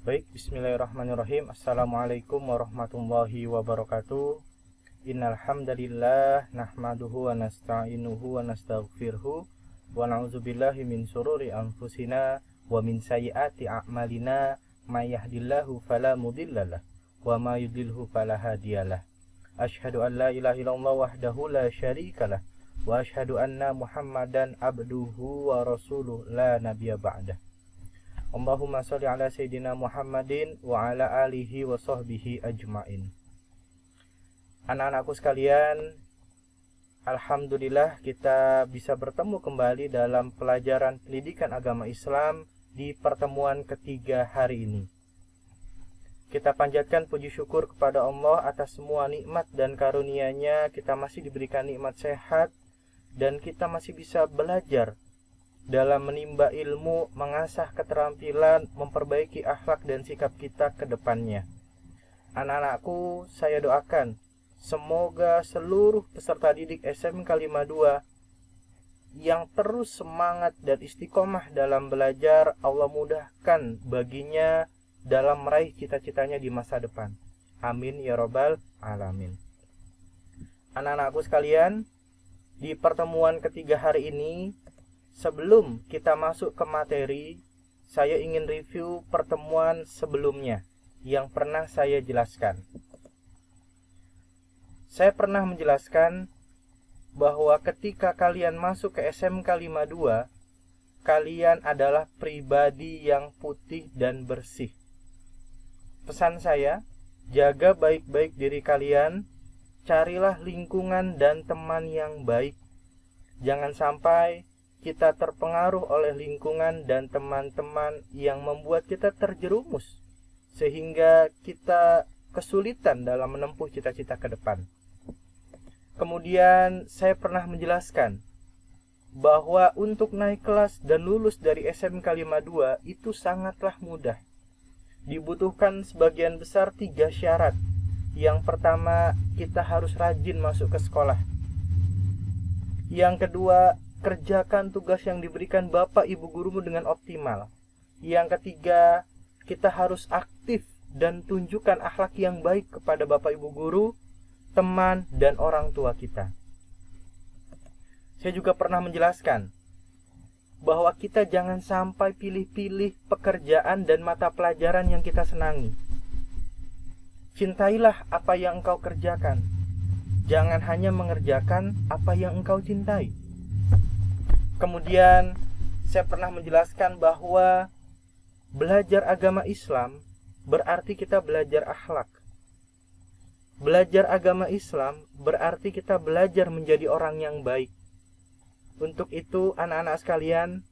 Baik, bismillahirrahmanirrahim. Assalamualaikum warahmatullahi wabarakatuh. Innal hamdalillah nahmaduhu wa nasta'inuhu wa nastaghfiruhu wa na'udzubillahi min syururi anfusina wa min sayyiati a'malina may yahdihillahu fala mudhillalah wa may yudlilhu fala hadiyalah. Asyhadu an la ilaha illallah wahdahu la syarikalah wa asyhadu anna Muhammadan abduhu wa rasuluh la nabiyya ba'dah. Allahumma sholli ala sayyidina Muhammadin wa ala alihi wa sahbihi ajmain. Anak-anakku sekalian, alhamdulillah kita bisa bertemu kembali dalam pelajaran pendidikan agama Islam di pertemuan ketiga hari ini. Kita panjatkan puji syukur kepada Allah atas semua nikmat dan karunia-Nya. Kita masih diberikan nikmat sehat dan kita masih bisa belajar dalam menimba ilmu, mengasah keterampilan, memperbaiki akhlak dan sikap kita ke depannya. Anak-anakku, saya doakan semoga seluruh peserta didik SMK 52 yang terus semangat dan istiqomah dalam belajar, Allah mudahkan baginya dalam meraih cita-citanya di masa depan. Amin ya rabbal alamin. Anak-anakku sekalian, di pertemuan ketiga hari ini, sebelum kita masuk ke materi, saya ingin review pertemuan sebelumnya yang pernah saya jelaskan. Saya pernah menjelaskan bahwa ketika kalian masuk ke SMK 52, kalian adalah pribadi yang putih dan bersih. Pesan saya, jaga baik-baik diri kalian, carilah lingkungan dan teman yang baik. Jangan sampai kita terpengaruh oleh lingkungan dan teman-teman yang membuat kita terjerumus sehingga kita kesulitan dalam menempuh cita-cita ke depan. Kemudian saya pernah menjelaskan bahwa untuk naik kelas dan lulus dari SMK 52 itu sangatlah mudah. Dibutuhkan sebagian besar 3 syarat. Yang pertama, kita harus rajin masuk ke sekolah. Yang kedua, kerjakan tugas yang diberikan Bapak Ibu gurumu dengan optimal. Yang ketiga, kita harus aktif dan tunjukkan akhlak yang baik kepada Bapak Ibu guru, teman, dan orang tua kita. Saya juga pernah menjelaskan bahwa kita jangan sampai pilih-pilih pekerjaan dan mata pelajaran yang kita senangi. Cintailah apa yang engkau kerjakan. Jangan hanya mengerjakan apa yang engkau cintai. Kemudian saya pernah menjelaskan bahwa belajar agama Islam berarti kita belajar akhlak. Belajar agama Islam berarti kita belajar menjadi orang yang baik. Untuk itu anak-anak sekalian,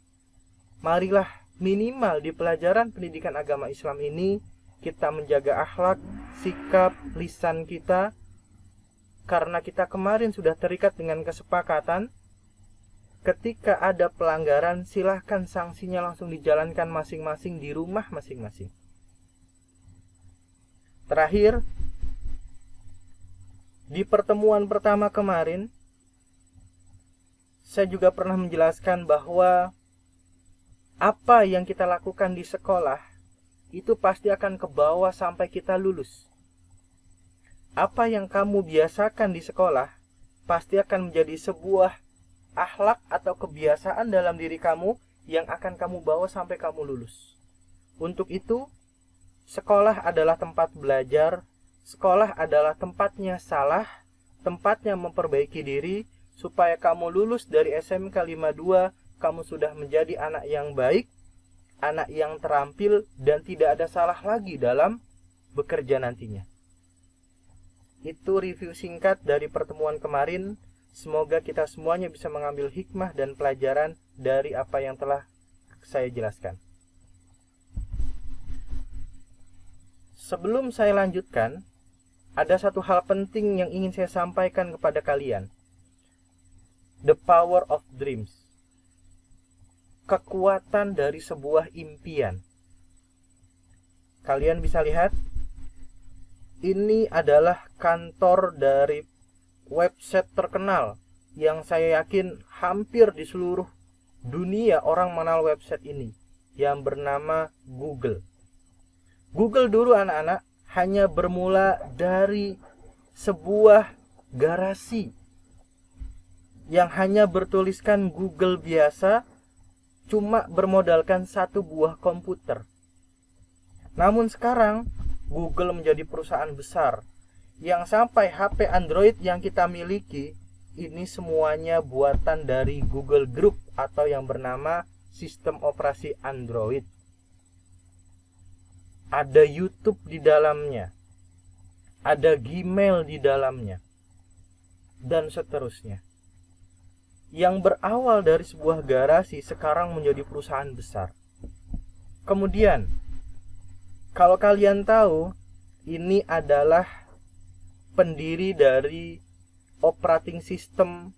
marilah minimal di pelajaran pendidikan agama Islam ini kita menjaga akhlak, sikap, lisan kita. Karena kita kemarin sudah terikat dengan kesepakatan, ketika ada pelanggaran, silahkan sanksinya langsung dijalankan masing-masing di rumah masing-masing. Terakhir, di pertemuan pertama kemarin, saya juga pernah menjelaskan bahwa apa yang kita lakukan di sekolah, itu pasti akan ke bawah sampai kita lulus. Apa yang kamu biasakan di sekolah, pasti akan menjadi sebuah akhlak atau kebiasaan dalam diri kamu yang akan kamu bawa sampai kamu lulus. Untuk itu, sekolah adalah tempat belajar, sekolah adalah tempatnya salah, tempatnya memperbaiki diri, supaya kamu lulus dari SMK 52, kamu sudah menjadi anak yang baik, anak yang terampil, dan tidak ada salah lagi dalam bekerja nantinya. Itu review singkat dari pertemuan kemarin. Semoga kita semuanya bisa mengambil hikmah dan pelajaran dari apa yang telah saya jelaskan. Sebelum saya lanjutkan, ada satu hal penting yang ingin saya sampaikan kepada kalian. The power of dreams. Kekuatan dari sebuah impian. Kalian bisa lihat, ini adalah kantor dari website terkenal yang saya yakin hampir di seluruh dunia orang mengenal website ini, yang bernama Google. Google dulu anak-anak hanya bermula dari sebuah garasi yang hanya bertuliskan Google biasa, cuma bermodalkan satu buah komputer. Namun sekarang Google menjadi perusahaan besar yang sampai HP Android yang kita miliki ini semuanya buatan dari Google Group atau yang bernama sistem operasi Android. Ada YouTube di dalamnya, ada Gmail di dalamnya, dan seterusnya. Yang berawal dari sebuah garasi sekarang menjadi perusahaan besar. Kemudian, kalau kalian tahu, ini adalah pendiri dari operating system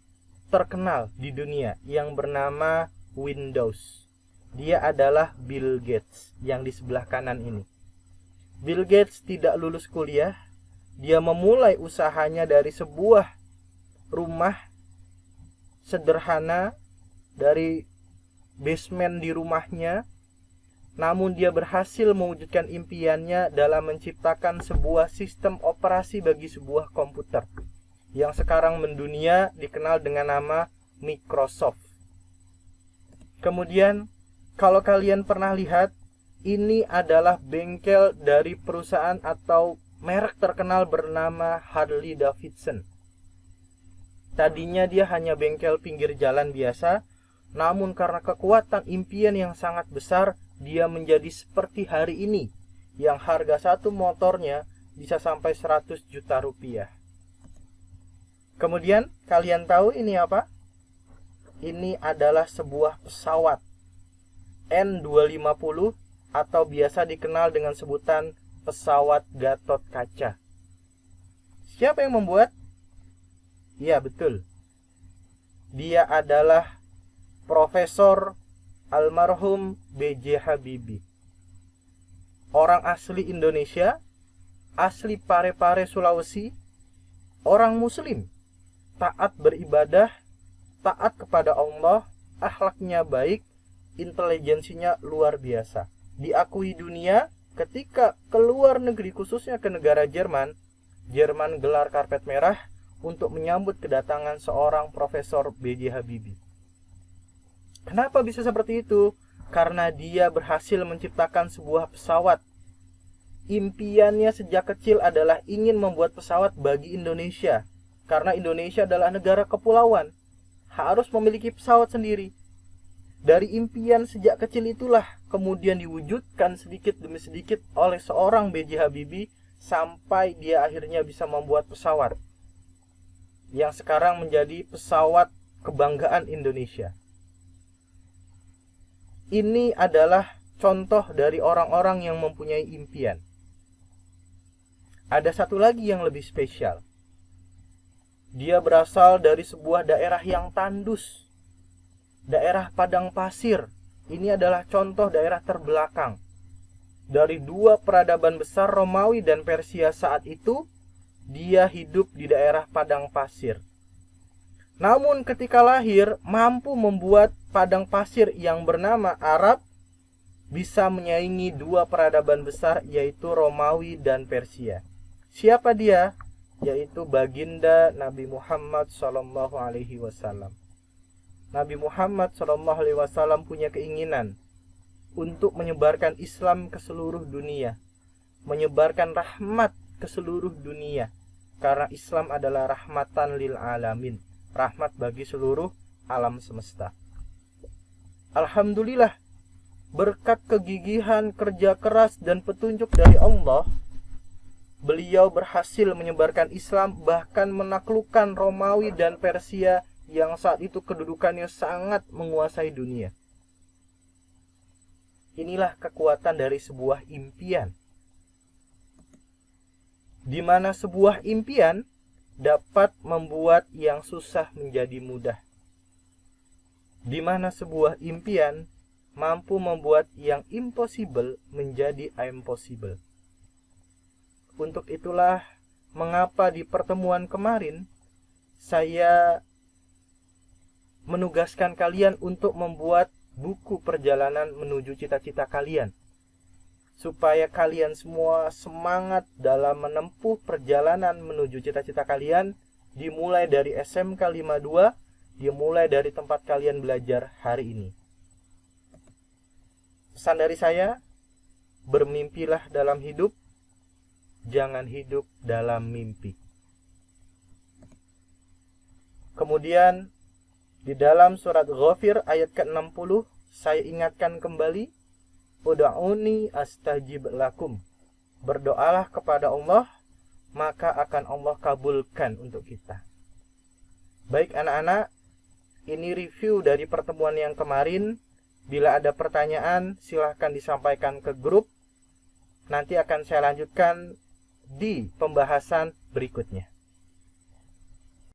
terkenal di dunia yang bernama Windows. Dia adalah Bill Gates yang di sebelah kanan ini. Bill Gates tidak lulus kuliah. Dia memulai usahanya dari sebuah rumah sederhana, dari basement di rumahnya. Namun dia berhasil mewujudkan impiannya dalam menciptakan sebuah sistem operasi bagi sebuah komputer yang sekarang mendunia dikenal dengan nama Microsoft. Kemudian, kalau kalian pernah lihat, ini adalah bengkel dari perusahaan atau merek terkenal bernama Harley Davidson. Tadinya dia hanya bengkel pinggir jalan biasa, namun karena kekuatan impian yang sangat besar, dia menjadi seperti hari ini, yang harga satu motornya bisa sampai 100 juta rupiah. Kemudian, kalian tahu ini apa? Ini adalah sebuah pesawat N250 atau biasa dikenal dengan sebutan pesawat Gatot Kaca. Siapa yang membuat? Ya, betul. Dia adalah Profesor almarhum B.J. Habibie. Orang asli Indonesia, asli Parepare, Sulawesi, orang muslim, taat beribadah, taat kepada Allah, akhlaknya baik, intelijensinya luar biasa. Diakui dunia ketika keluar negeri, khususnya ke negara Jerman, Jerman gelar karpet merah untuk menyambut kedatangan seorang Profesor B.J. Habibie. Kenapa bisa seperti itu? Karena dia berhasil menciptakan sebuah pesawat. Impiannya sejak kecil adalah ingin membuat pesawat bagi Indonesia. Karena Indonesia adalah negara kepulauan, harus memiliki pesawat sendiri. Dari impian sejak kecil itulah kemudian diwujudkan sedikit demi sedikit oleh seorang B.J. Habibie sampai dia akhirnya bisa membuat pesawat yang sekarang menjadi pesawat kebanggaan Indonesia. Ini adalah contoh dari orang-orang yang mempunyai impian. Ada satu lagi yang lebih spesial. Dia berasal dari sebuah daerah yang tandus, daerah padang pasir. Ini adalah contoh daerah terbelakang. Dari dua peradaban besar Romawi dan Persia saat itu, dia hidup di daerah padang pasir. Namun ketika lahir, mampu membuat padang pasir yang bernama Arab bisa menyaingi dua peradaban besar, yaitu Romawi dan Persia. Siapa dia? Yaitu baginda Nabi Muhammad SAW. Nabi Muhammad SAW punya keinginan untuk menyebarkan Islam ke seluruh dunia, menyebarkan rahmat ke seluruh dunia, karena Islam adalah rahmatan lil alamin, rahmat bagi seluruh alam semesta. Alhamdulillah, berkat kegigihan, kerja keras, dan petunjuk dari Allah, beliau berhasil menyebarkan Islam, bahkan menaklukkan Romawi dan Persia yang saat itu kedudukannya sangat menguasai dunia. Inilah kekuatan dari sebuah impian, di mana sebuah impian dapat membuat yang susah menjadi mudah, di mana sebuah impian mampu membuat yang impossible menjadi impossible. Untuk itulah mengapa di pertemuan kemarin saya menugaskan kalian untuk membuat buku perjalanan menuju cita-cita kalian. supaya kalian semua semangat dalam menempuh perjalanan menuju cita-cita kalian, dimulai dari SMK 52, dimulai dari tempat kalian belajar hari ini. Pesan dari saya, bermimpilah dalam hidup, jangan hidup dalam mimpi. Kemudian di dalam surat Ghafir ayat ke-60, saya ingatkan kembali, Ud'uni astajib lakum. Berdoalah kepada Allah, maka akan Allah kabulkan untuk kita. Baik anak-anak, ini review dari pertemuan yang kemarin. Bila ada pertanyaan, silahkan disampaikan ke grup. Nanti akan saya lanjutkan di pembahasan berikutnya.